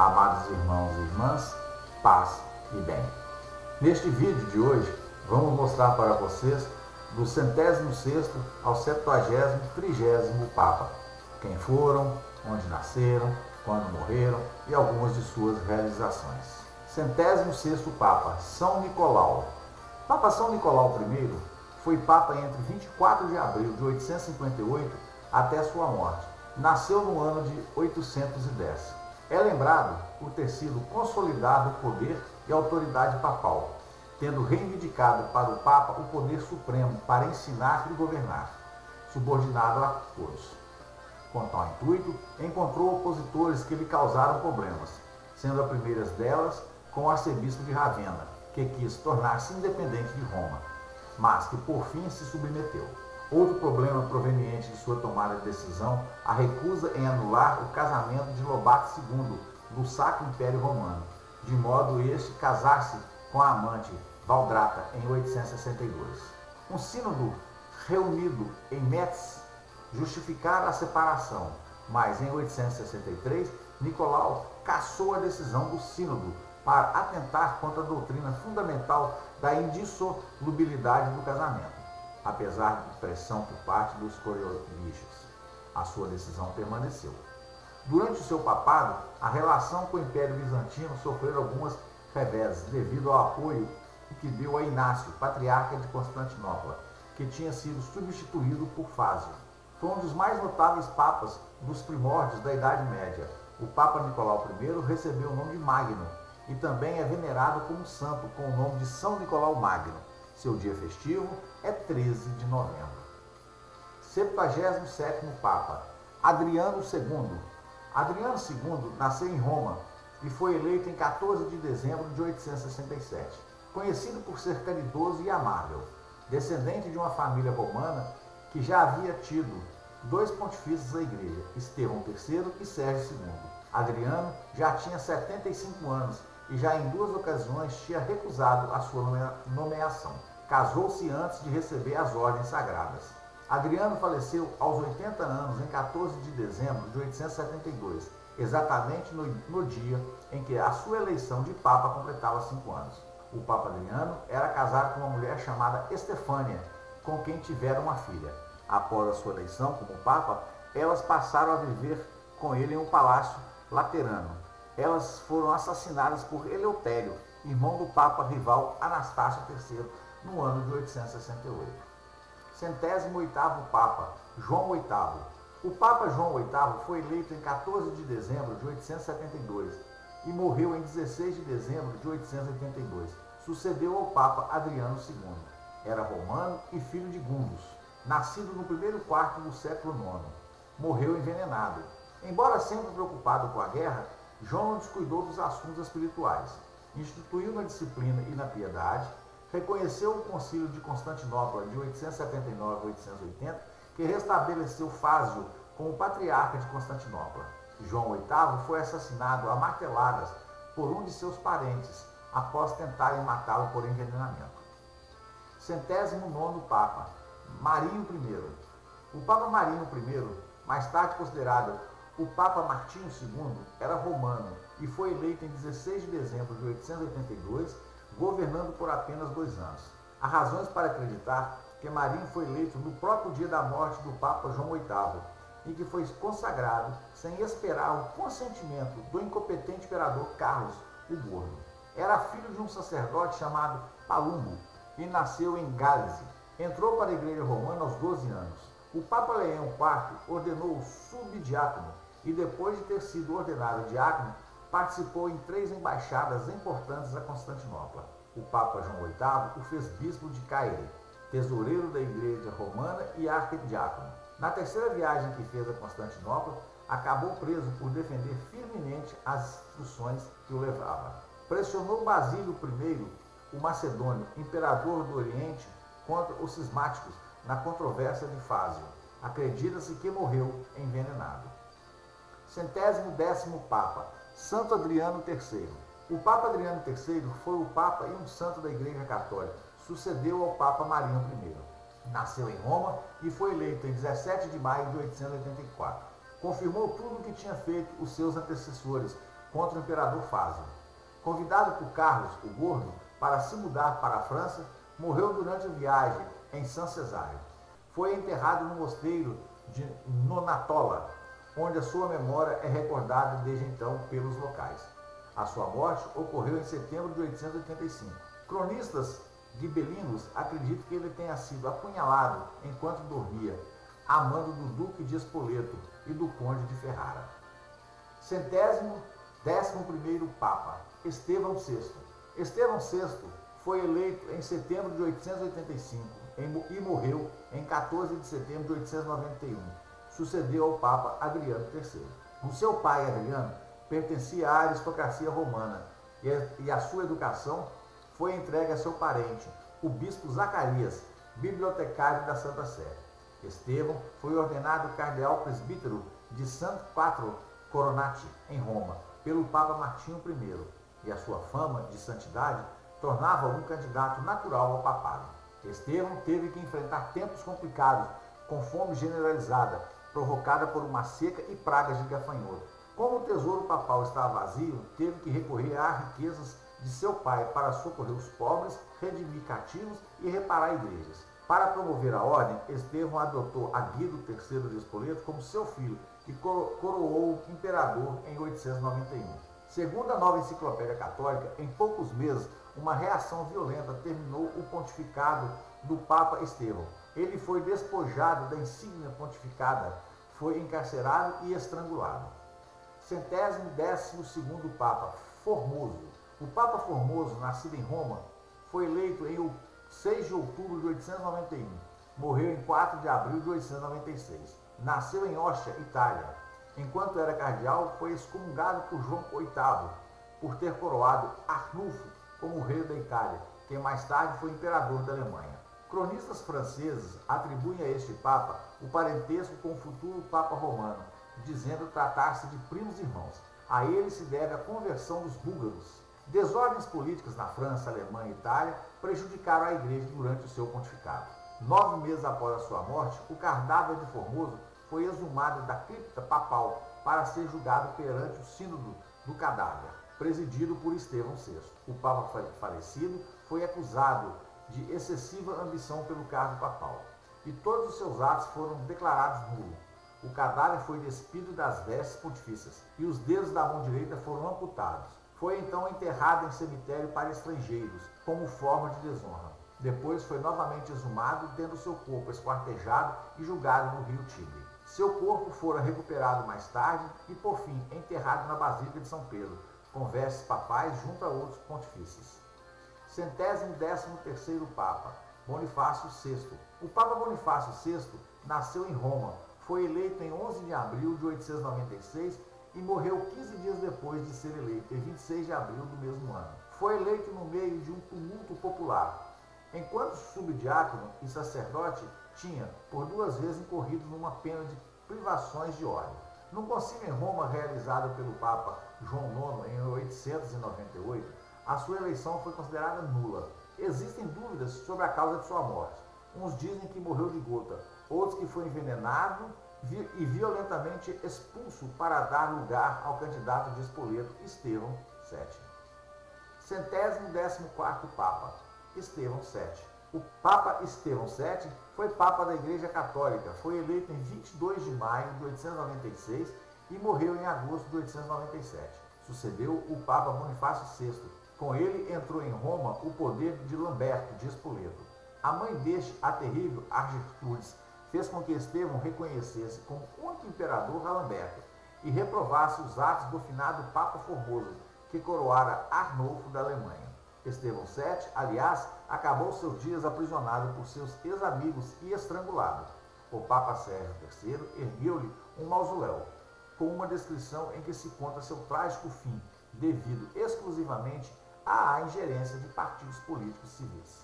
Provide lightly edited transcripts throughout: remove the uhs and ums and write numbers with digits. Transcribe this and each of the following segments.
Amados irmãos e irmãs, paz e bem. Neste vídeo de hoje, vamos mostrar para vocês do 106º ao 70º Papa, quem foram, onde nasceram, quando morreram e algumas de suas realizações. 106º Papa, São Nicolau. Papa São Nicolau I foi Papa entre 24 de abril de 858 até sua morte. Nasceu no ano de 810. É lembrado por ter sido consolidado o poder e autoridade papal, tendo reivindicado para o Papa o poder supremo para ensinar e governar, subordinado a todos. Com tal intuito, encontrou opositores que lhe causaram problemas, sendo a primeira delas com o arcebispo de Ravenna, que quis tornar-se independente de Roma, mas que por fim se submeteu. Outro problema proveniente de sua tomada de decisão, a recusa em anular o casamento de Lobato II do Sacro Império Romano, de modo este casar-se com a amante Valdrata em 862. Um sínodo reunido em Metz justificara a separação, mas em 863 Nicolau cassou a decisão do sínodo para atentar contra a doutrina fundamental da indissolubilidade do casamento. Apesar de pressão por parte dos coriolistas, a sua decisão permaneceu. Durante o seu papado, a relação com o Império Bizantino sofreu algumas reveses devido ao apoio que deu a Inácio, patriarca de Constantinopla, que tinha sido substituído por Fázio. Foi um dos mais notáveis papas dos primórdios da Idade Média. O Papa Nicolau I recebeu o nome de Magno e também é venerado como santo com o nome de São Nicolau Magno. Seu dia festivo é 13 de novembro. 77º Papa, Adriano II. Adriano II nasceu em Roma e foi eleito em 14 de dezembro de 867. Conhecido por ser caridoso e amável, descendente de uma família romana que já havia tido dois pontifícios da Igreja, Estevão III e Sérgio II. Adriano já tinha 75 anos e já em duas ocasiões tinha recusado a sua nomeação. Casou-se antes de receber as ordens sagradas. Adriano faleceu aos 80 anos em 14 de dezembro de 872, exatamente no dia em que a sua eleição de Papa completava 5 anos. O Papa Adriano era casado com uma mulher chamada Estefânia, com quem tiveram uma filha. Após a sua eleição como Papa, elas passaram a viver com ele em um palácio laterano. Elas foram assassinadas por Eleutério, irmão do Papa rival Anastácio III, no ano de 868. 108º Papa, João VIII. O Papa João VIII foi eleito em 14 de dezembro de 872 e morreu em 16 de dezembro de 882. Sucedeu ao Papa Adriano II. Era romano e filho de Gundus, nascido no primeiro quarto do século IX. Morreu envenenado. Embora sempre preocupado com a guerra, João não descuidou dos assuntos espirituais. Instituiu na disciplina e na piedade, reconheceu o Concílio de Constantinopla de 879 a 880, que restabeleceu Fázio como patriarca de Constantinopla. João VIII foi assassinado a marteladas por um de seus parentes, após tentarem matá-lo por envenenamento. 109º Papa, Marinho I. O Papa Marinho I, mais tarde considerado o Papa Martinho II, era romano e foi eleito em 16 de dezembro de 882, governando por apenas 2 anos. Há razões para acreditar que Marinho foi eleito no próprio dia da morte do Papa João VIII e que foi consagrado sem esperar o consentimento do incompetente imperador Carlos o Gordo. Era filho de um sacerdote chamado Palumbo e nasceu em Gálice. Entrou para a Igreja Romana aos 12 anos. O Papa Leão IV ordenou-o subdiácono e, depois de ter sido ordenado diácono, participou em 3 embaixadas importantes a Constantinopla. O Papa João VIII o fez bispo de Caire, tesoureiro da Igreja Romana e arquidiácono. Na terceira viagem que fez a Constantinopla, acabou preso por defender firmemente as instruções que o levavam. Pressionou Basílio I, o macedônio, imperador do Oriente, contra os cismáticos na controvérsia de Fázio. Acredita-se que morreu envenenado. 110º Papa, Santo Adriano III. O Papa Adriano III foi o Papa e um santo da Igreja Católica. Sucedeu ao Papa Marinho I. Nasceu em Roma e foi eleito em 17 de maio de 884. Confirmou tudo o que tinha feito os seus antecessores, contra o imperador Fásio. Convidado por Carlos o Gordo para se mudar para a França, morreu durante a viagem em São Cesário. Foi enterrado no mosteiro de Nonatola, onde a sua memória é recordada desde então pelos locais. A sua morte ocorreu em setembro de 885. Cronistas gibelinos acreditam que ele tenha sido apunhalado enquanto dormia, a mando do Duque de Spoleto e do Conde de Ferrara. 111º Papa, Estevão VI. Estevão VI foi eleito em setembro de 885 e morreu em 14 de setembro de 891. Sucedeu ao Papa Adriano III. O seu pai, Adriano, pertencia à aristocracia romana e a sua educação foi entregue a seu parente, o bispo Zacarias, bibliotecário da Santa Sé. Estevão foi ordenado cardeal presbítero de Santo Quattro Coronati, em Roma, pelo Papa Martinho I, e a sua fama de santidade tornava-o um candidato natural ao papado. Estevão teve que enfrentar tempos complicados, com fome generalizada, provocada por uma seca e pragas de gafanhoto. Como o tesouro papal estava vazio, teve que recorrer às riquezas de seu pai para socorrer os pobres, redimir cativos e reparar igrejas. Para promover a ordem, Estevão adotou Aguido III de Spoleto como seu filho e coroou o imperador em 891. Segundo a Nova Enciclopédia Católica, em poucos meses, uma reação violenta terminou o pontificado do Papa Estevão. Ele foi despojado da insígnia pontificada, foi encarcerado e estrangulado. 112º Papa, Formoso. O Papa Formoso, nascido em Roma, foi eleito em 6 de outubro de 891. Morreu em 4 de abril de 896. Nasceu em Ostia, Itália. Enquanto era cardeal, foi excomungado por João VIII por ter coroado Arnulfo como rei da Itália, que mais tarde foi imperador da Alemanha. Cronistas franceses atribuem a este Papa o parentesco com o futuro Papa Romano, dizendo tratar-se de primos irmãos. A ele se deve a conversão dos búlgaros. Desordens políticas na França, Alemanha e Itália prejudicaram a Igreja durante o seu pontificado. 9 meses após a sua morte, o cadáver de Formoso foi exumado da cripta papal para ser julgado perante o sínodo do cadáver, presidido por Estevão VI. O Papa falecido foi acusado de excessiva ambição pelo cargo papal, e todos os seus atos foram declarados nulos. O cadáver foi despido das vestes pontifícias e os dedos da mão direita foram amputados. Foi então enterrado em cemitério para estrangeiros, como forma de desonra. Depois foi novamente exumado, tendo seu corpo esquartejado e julgado no rio Tigre. Seu corpo fora recuperado mais tarde e, por fim, enterrado na Basílica de São Pedro, com vestes papais junto a outros pontifícios. 113º Papa, Bonifácio VI. O Papa Bonifácio VI nasceu em Roma, foi eleito em 11 de abril de 896 e morreu 15 dias depois de ser eleito, em 26 de abril do mesmo ano. Foi eleito no meio de um tumulto popular. Enquanto subdiácono e sacerdote, tinha, por 2 vezes, incorrido numa pena de privações de ordem. Num concílio em Roma realizado pelo Papa João IX em 898, a sua eleição foi considerada nula. Existem dúvidas sobre a causa de sua morte. Uns dizem que morreu de gota, outros que foi envenenado e violentamente expulso para dar lugar ao candidato de Spoleto, Estevão VII. 114º Papa, Estevão VII. O Papa Estevão VII foi Papa da Igreja Católica, foi eleito em 22 de maio de 896 e morreu em agosto de 897. Sucedeu o Papa Bonifácio VI. Com ele entrou em Roma o poder de Lamberto de Spoleto. A mãe deste, a terrível Argertrudes, fez com que Estevão reconhecesse como único imperador a Lamberto e reprovasse os atos do finado Papa Formoso, que coroara Arnulfo da Alemanha. Estevão VII, aliás, acabou seus dias aprisionado por seus ex-amigos e estrangulado. O Papa Sérgio III ergueu-lhe um mausoléu, com uma descrição em que se conta seu trágico fim, devido exclusivamente à ingerência de partidos políticos civis.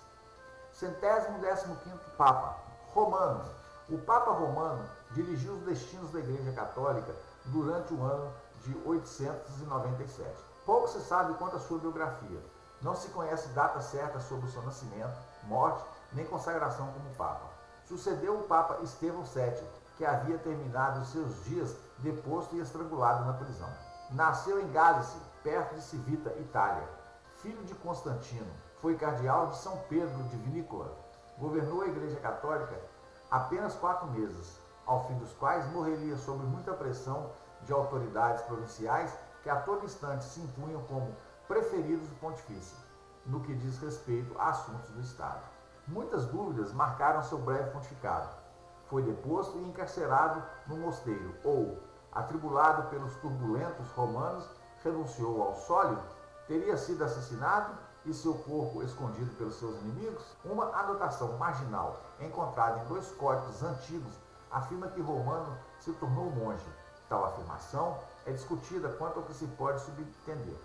115º Papa, Romano. O Papa Romano dirigiu os destinos da Igreja Católica durante o ano de 897. Pouco se sabe quanto à sua biografia. Não se conhece data certa sobre o seu nascimento, morte, nem consagração como Papa. Sucedeu o Papa Estevão VII, que havia terminado seus dias deposto e estrangulado na prisão. Nasceu em Gálice, perto de Civita, Itália. Filho de Constantino, foi cardeal de São Pedro de Vinícola. Governou a Igreja Católica apenas 4 meses, ao fim dos quais morreria sob muita pressão de autoridades provinciais que a todo instante se impunham como preferidos do pontifício, no que diz respeito a assuntos do Estado. Muitas dúvidas marcaram seu breve pontificado. Foi deposto e encarcerado no mosteiro, ou, atribulado pelos turbulentos romanos, renunciou ao sólio, teria sido assassinado e seu corpo escondido pelos seus inimigos? Uma anotação marginal encontrada em 2 códigos antigos afirma que Romano se tornou monge. Tal afirmação é discutida quanto ao que se pode subentender.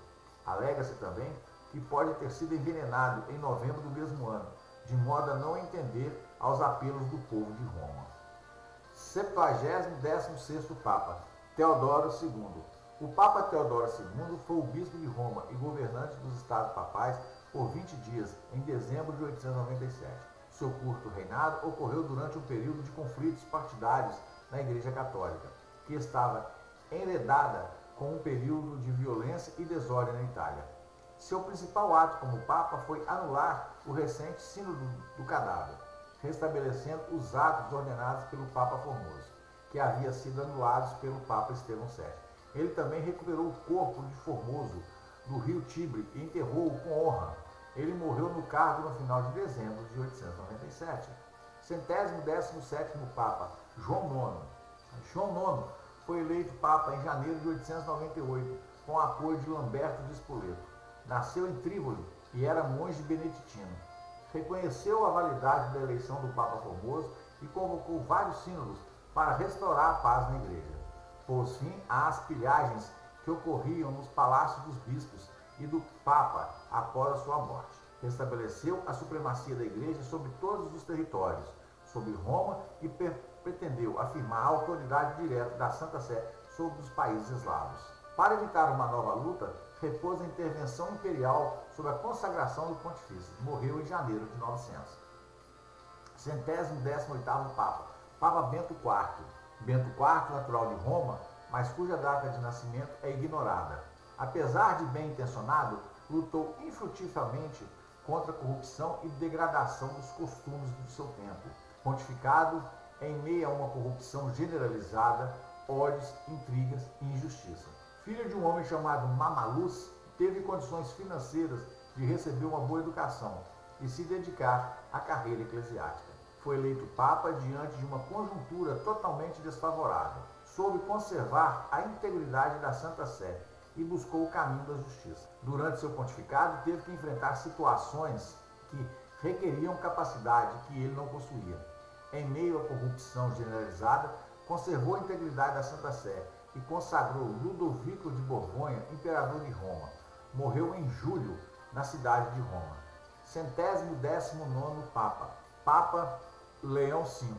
Alega-se também que pode ter sido envenenado em novembro do mesmo ano, de modo a não entender aos apelos do povo de Roma. 70º Papa, Teodoro II. O Papa Teodoro II foi o bispo de Roma e governante dos Estados Papais por 20 dias, em dezembro de 897. Seu curto reinado ocorreu durante um período de conflitos partidários na Igreja Católica, que estava enredada com um período de violência e desordem na Itália. Seu principal ato como Papa foi anular o recente Sínodo do Cadáver, restabelecendo os atos ordenados pelo Papa Formoso, que havia sido anulados pelo Papa Estevão VII. Ele também recuperou o corpo de Formoso do rio Tibre e enterrou-o com honra. Ele morreu no cargo no final de dezembro de 897. 117º Papa, João IX. João IX foi eleito Papa em janeiro de 898, com apoio de Lamberto de Spoleto. Nasceu em Trípoli e era monge beneditino. Reconheceu a validade da eleição do Papa Formoso e convocou vários sínodos para restaurar a paz na Igreja. Pôs fim às pilhagens que ocorriam nos palácios dos bispos e do Papa após a sua morte. Restabeleceu a supremacia da Igreja sobre todos os territórios, sobre Roma, e pretendeu afirmar a autoridade direta da Santa Sé sobre os países eslavos. Para evitar uma nova luta, repôs a intervenção imperial sobre a consagração do pontifício. Morreu em janeiro de 900. 118º Papa, Papa Bento IV. Bento IV, natural de Roma, mas cuja data de nascimento é ignorada. Apesar de bem intencionado, lutou infrutíferamente contra a corrupção e degradação dos costumes do seu tempo. Pontificado em meio a uma corrupção generalizada, ódios, intrigas e injustiça. Filho de um homem chamado Mamaluz, teve condições financeiras de receber uma boa educação e se dedicar à carreira eclesiástica. Foi eleito Papa diante de uma conjuntura totalmente desfavorável. Soube conservar a integridade da Santa Sé e buscou o caminho da justiça. Durante seu pontificado, teve que enfrentar situações que requeriam capacidade que ele não possuía. Em meio à corrupção generalizada, conservou a integridade da Santa Sé e consagrou Ludovico de Borgonha, imperador de Roma. Morreu em julho, na cidade de Roma. 119º Papa, Papa Leão V.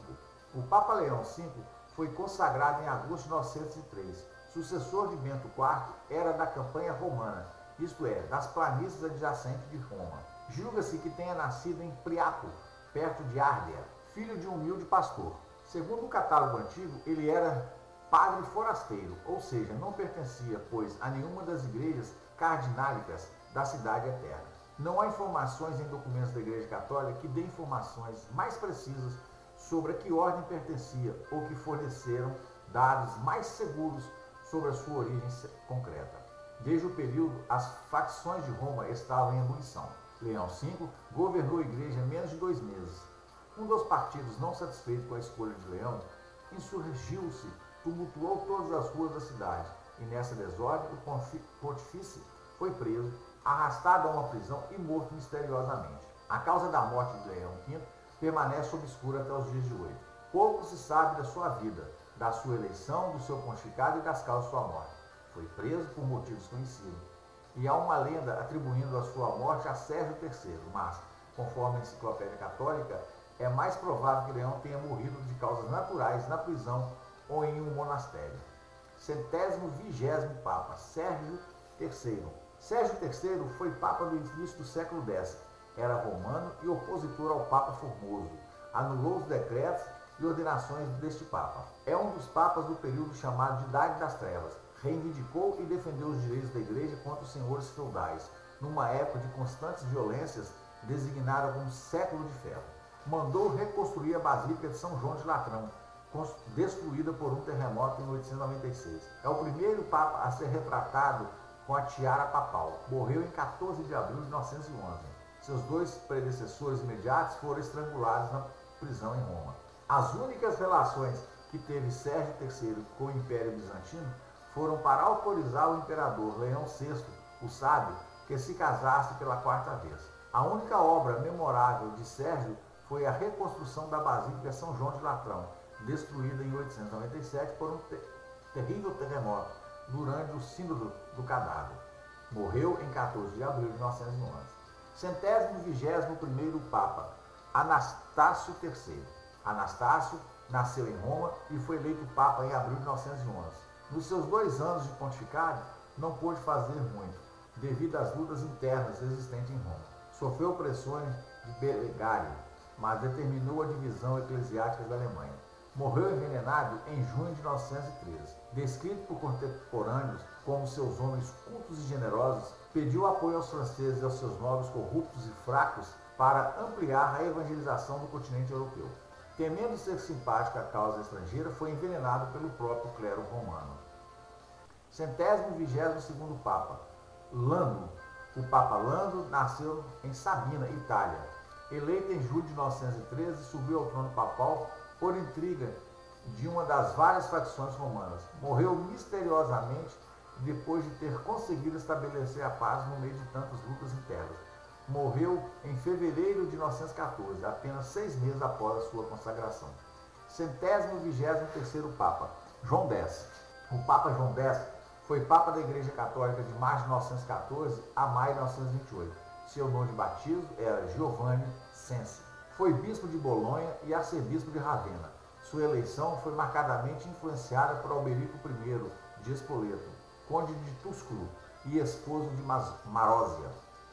O Papa Leão V foi consagrado em agosto de 903. Sucessor de Bento IV, era da campanha romana, isto é, das planícies adjacentes de Roma. Julga-se que tenha nascido em Priapo, perto de Árdia, filho de um humilde pastor. Segundo o catálogo antigo, ele era padre forasteiro, ou seja, não pertencia, pois, a nenhuma das igrejas cardinálicas da cidade eterna. Não há informações em documentos da Igreja Católica que dêem informações mais precisas sobre a que ordem pertencia ou que forneceram dados mais seguros sobre a sua origem concreta. Desde o período, as facções de Roma estavam em ebulição. Leão V governou a Igreja menos de 2 meses. Um dos partidos, não satisfeito com a escolha de Leão, insurgiu-se, tumultuou todas as ruas da cidade, e nessa desordem o pontifício foi preso, arrastado a uma prisão e morto misteriosamente. A causa da morte de Leão V permanece obscura até os dias de hoje. Pouco se sabe da sua vida, da sua eleição, do seu pontificado e das causas de sua morte. Foi preso por motivos conhecidos, e há uma lenda atribuindo a sua morte a Sérgio III, mas, conforme a Enciclopédia Católica, é mais provável que Leão tenha morrido de causas naturais na prisão ou em um monastério. 120º Papa, Sérgio III. Sérgio III foi Papa do início do século X. Era romano e opositor ao Papa Formoso. Anulou os decretos e ordenações deste Papa. É um dos papas do período chamado de Idade das Trevas. Reivindicou e defendeu os direitos da Igreja contra os senhores feudais, numa época de constantes violências designada como Século de Ferro. Mandou reconstruir a Basílica de São João de Latrão, destruída por um terremoto em 896. É o primeiro Papa a ser retratado com a tiara papal. Morreu em 14 de abril de 911. Seus dois predecessores imediatos foram estrangulados na prisão em Roma. As únicas relações que teve Sérgio III com o Império Bizantino foram para autorizar o imperador Leão VI, o Sábio, que se casasse pela quarta vez. A única obra memorável de Sérgio foi a reconstrução da Basílica São João de Latrão, destruída em 897 por um terrível terremoto durante o Sínodo do Cadáver. Morreu em 14 de abril de 911. 121º Papa, Anastácio III. Anastácio nasceu em Roma e foi eleito Papa em abril de 911. Nos seus 2 anos de pontificado, não pôde fazer muito, devido às lutas internas existentes em Roma. Sofreu pressões de Belegário, mas determinou a divisão eclesiástica da Alemanha. Morreu envenenado em junho de 913. Descrito por contemporâneos como seus homens cultos e generosos, pediu apoio aos franceses e aos seus nobres corruptos e fracos para ampliar a evangelização do continente europeu. Temendo ser simpático à causa estrangeira, foi envenenado pelo próprio clero romano. 122º Papa, Lando. O Papa Lando nasceu em Sabina, Itália. Eleito em julho de 913, subiu ao trono papal por intriga de uma das várias facções romanas. Morreu misteriosamente depois de ter conseguido estabelecer a paz no meio de tantas lutas internas. Morreu em fevereiro de 914, apenas 6 meses após a sua consagração. 123º Papa, João X. O Papa João X foi Papa da Igreja Católica de março de 914 a maio de 928. Seu nome de batismo era Giovanni Sensi. Foi bispo de Bolonha e arcebispo de Ravenna. Sua eleição foi marcadamente influenciada por Alberico I de Spoleto, conde de Túsculo e esposo de Marósia,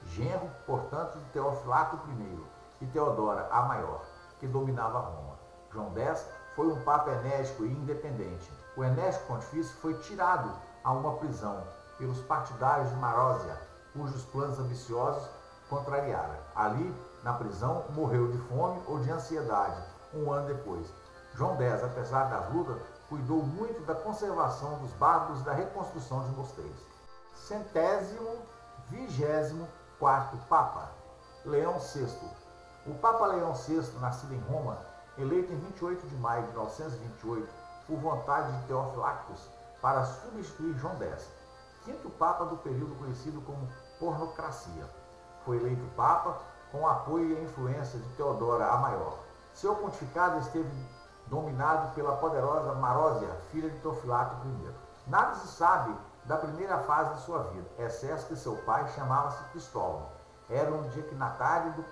genro, portanto, de Teofilato I e Teodora a Maior, que dominava Roma. João X foi um papa enérgico e independente. O enérgico pontifício foi tirado a uma prisão pelos partidários de Marósia, cujos planos ambiciosos contrariaram. Ali, na prisão, morreu de fome ou de ansiedade, um ano depois. João X, apesar das lutas, cuidou muito da conservação dos bárbaros e da reconstrução de mosteiros. 124º Papa, Leão VI. O Papa Leão VI, nascido em Roma, eleito em 28 de maio de 928, por vontade de Teofilactos, para substituir João X, quinto Papa do período conhecido como Pornocracia. Foi eleito Papa com o apoio e a influência de Teodora a Maior. Seu pontificado esteve dominado pela poderosa Marósia, filha de Teofilato I. Nada se sabe da primeira fase de sua vida, exceto que seu pai chamava-se Cristóvão. Era um dignatário do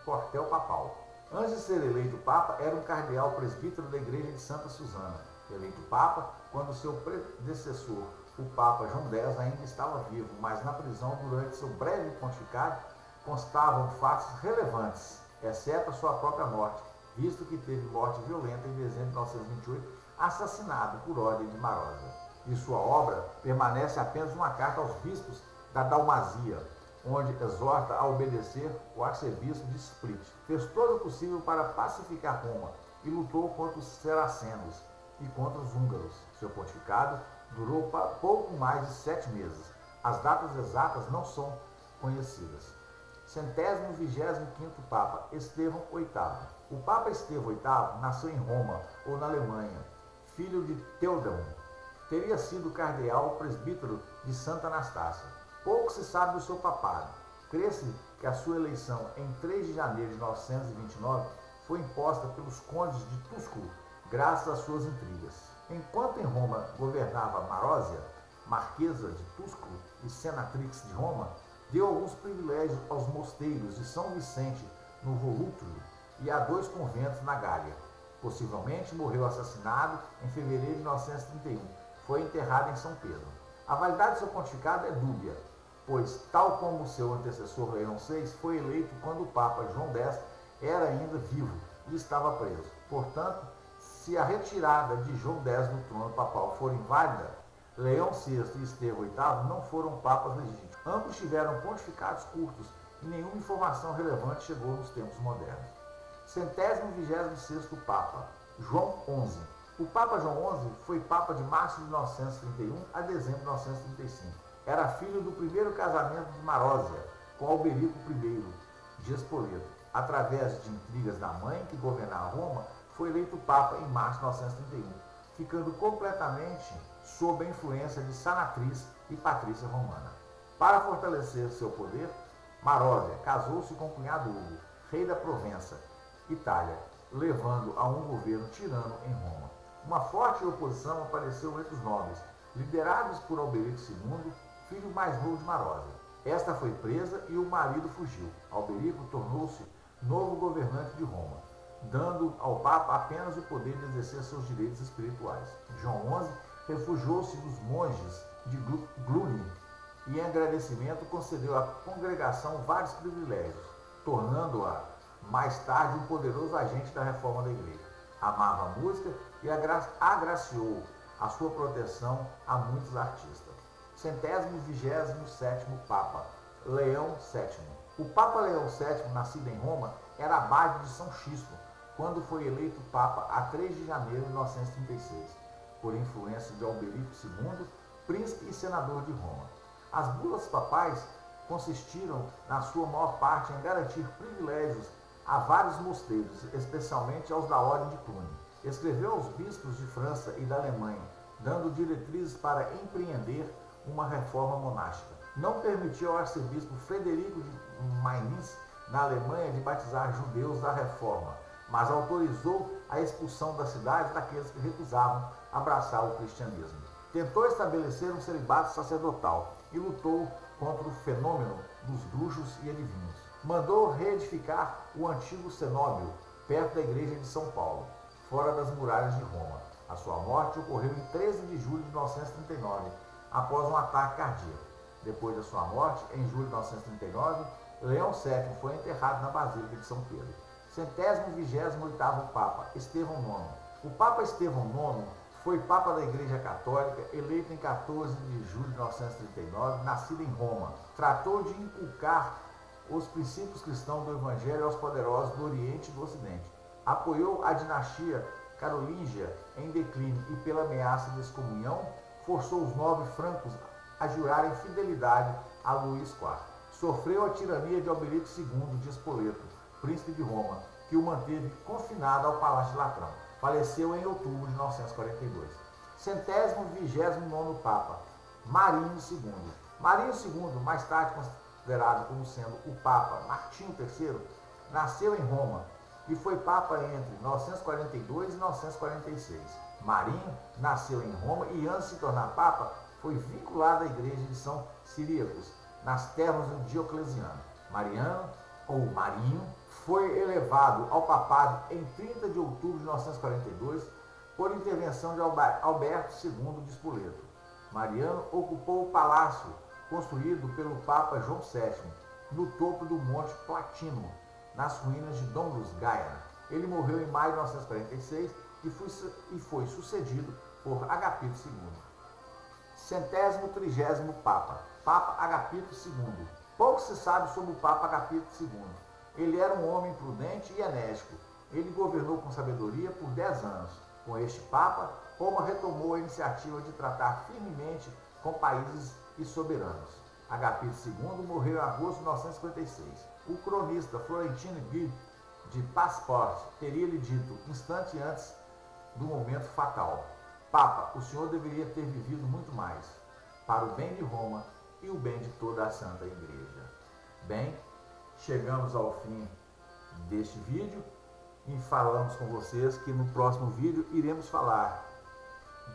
quartel papal. Antes de ser eleito Papa, era um cardeal presbítero da Igreja de Santa Susana. Eleito Papa quando seu predecessor, o Papa João X, ainda estava vivo, mas na prisão durante seu breve pontificado constavam fatos relevantes, exceto a sua própria morte, visto que teve morte violenta em dezembro de 1928, assassinado por ordem de Marósia. De sua obra permanece apenas uma carta aos bispos da Dalmácia, onde exorta a obedecer o arcebispo de Split. Fez todo o possível para pacificar Roma e lutou contra os Saracenos e contra os húngaros. Seu pontificado durou pouco mais de 7 meses. As datas exatas não são conhecidas. 125º Papa, Estevão VIII. O Papa Estevão VIII nasceu em Roma ou na Alemanha, filho de Teodão. Teria sido cardeal presbítero de Santa Anastácia. Pouco se sabe do seu papado. Crê-se que a sua eleição em 3 de janeiro de 929 foi imposta pelos condes de Túsculo, graças às suas intrigas. Enquanto em Roma governava Marósia, marquesa de Túsculo e senatrix de Roma, deu alguns privilégios aos mosteiros de São Vicente, no Volútulo, e a 2 conventos na Gália. Possivelmente morreu assassinado em fevereiro de 931. Foi enterrado em São Pedro. A validade de seu pontificado é dúbia, pois, tal como seu antecessor Leão VI, foi eleito quando o Papa João X era ainda vivo e estava preso. Portanto, se a retirada de João X do trono papal for inválida, Leão VI e Estevão VIII não foram papas legítimos. Ambos tiveram pontificados curtos e nenhuma informação relevante chegou nos tempos modernos. 126º Papa, João XI. O Papa João XI foi Papa de março de 1931 a dezembro de 1935. Era filho do primeiro casamento de Marósia com Alberico I de Spoleto. Através de intrigas da mãe, que governava Roma, foi eleito Papa em março de 1931, ficando completamente sob a influência de Sanatriz e Patrícia Romana. Para fortalecer seu poder, Marósia casou-se com o cunhado Hugo, rei da Provença, Itália, levando a um governo tirano em Roma. Uma forte oposição apareceu entre os nobres, liderados por Alberico II, filho mais novo de Marósia. Esta foi presa e o marido fugiu. Alberico tornou-se novo governante de Roma, dando ao Papa apenas o poder de exercer seus direitos espirituais. João XI refugiou-se dos monges de Cluny e, em agradecimento, concedeu à congregação vários privilégios, tornando-a mais tarde um poderoso agente da reforma da igreja. Amava a música e agraciou a sua proteção a muitos artistas. 127º Papa, Leão VII. O Papa Leão VII, nascido em Roma, era abade de São Xisto, quando foi eleito Papa a 3 de janeiro de 1936, por influência de Alberico II, príncipe e senador de Roma. As bulas papais consistiram, na sua maior parte, em garantir privilégios a vários mosteiros, especialmente aos da Ordem de Cluny. Escreveu aos bispos de França e da Alemanha, dando diretrizes para empreender uma reforma monástica. Não permitiu ao arcebispo Frederico de Mainz, na Alemanha, de batizar judeus da reforma, mas autorizou a expulsão da cidade daqueles que recusavam abraçar o cristianismo. Tentou estabelecer um celibato sacerdotal e lutou contra o fenômeno dos bruxos e adivinhos. Mandou reedificar o antigo cenóbio, perto da igreja de São Paulo, fora das muralhas de Roma. A sua morte ocorreu em 13 de julho de 1939, após um ataque cardíaco. Depois da sua morte, em julho de 1939, Leão VII foi enterrado na Basílica de São Pedro. 128º Papa, Estevão IX. O Papa Estevão IX foi Papa da Igreja Católica, eleito em 14 de julho de 1939, nascido em Roma. Tratou de inculcar os princípios cristãos do Evangelho aos poderosos do Oriente e do Ocidente. Apoiou a dinastia carolíngia em declínio e, pela ameaça de excomunhão, forçou os nobres francos a jurarem fidelidade a Luís IV. Sofreu a tirania de Alberico II de Spoleto, príncipe de Roma, que o manteve confinado ao Palácio de Latrão. Faleceu em outubro de 1942. 129º Papa, Marinho II. Marinho II, mais tarde considerado como sendo o Papa Martinho III, nasceu em Roma e foi Papa entre 1942 e 1946. Marinho nasceu em Roma e, antes de se tornar Papa, foi vinculado à igreja de São Ciríacos, nas terras do Diocleciano. Mariano, ou Marinho, foi elevado ao papado em 30 de outubro de 1942 por intervenção de Alberto II de Spoleto. Mariano ocupou o palácio construído pelo Papa João VII, no topo do Monte Platino, nas ruínas de Domus Gaia. Ele morreu em maio de 1946 e foi sucedido por Agapito II. 130º Papa, Papa Agapito II. Pouco se sabe sobre o Papa Agapito II. Ele era um homem prudente e enérgico. Ele governou com sabedoria por 10 anos. Com este Papa, Roma retomou a iniciativa de tratar firmemente com países e soberanos. Agapito II morreu em agosto de 1956. O cronista Florentino Guy de Passport teria lhe dito, instante antes do momento fatal: Papa, o senhor deveria ter vivido muito mais, para o bem de Roma e o bem de toda a Santa Igreja. Bem, chegamos ao fim deste vídeo e falamos com vocês que no próximo vídeo iremos falar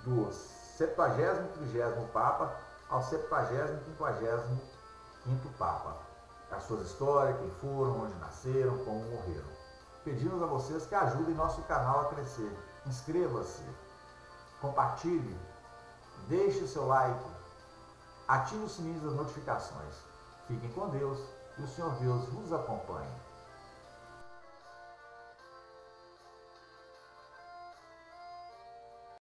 do 73º Papa ao 75º Papa. As suas histórias, quem foram, onde nasceram, como morreram. Pedimos a vocês que ajudem nosso canal a crescer. Inscreva-se, compartilhe, deixe seu like, ative o sininho das notificações. Fiquem com Deus e o Senhor Deus vos acompanhe.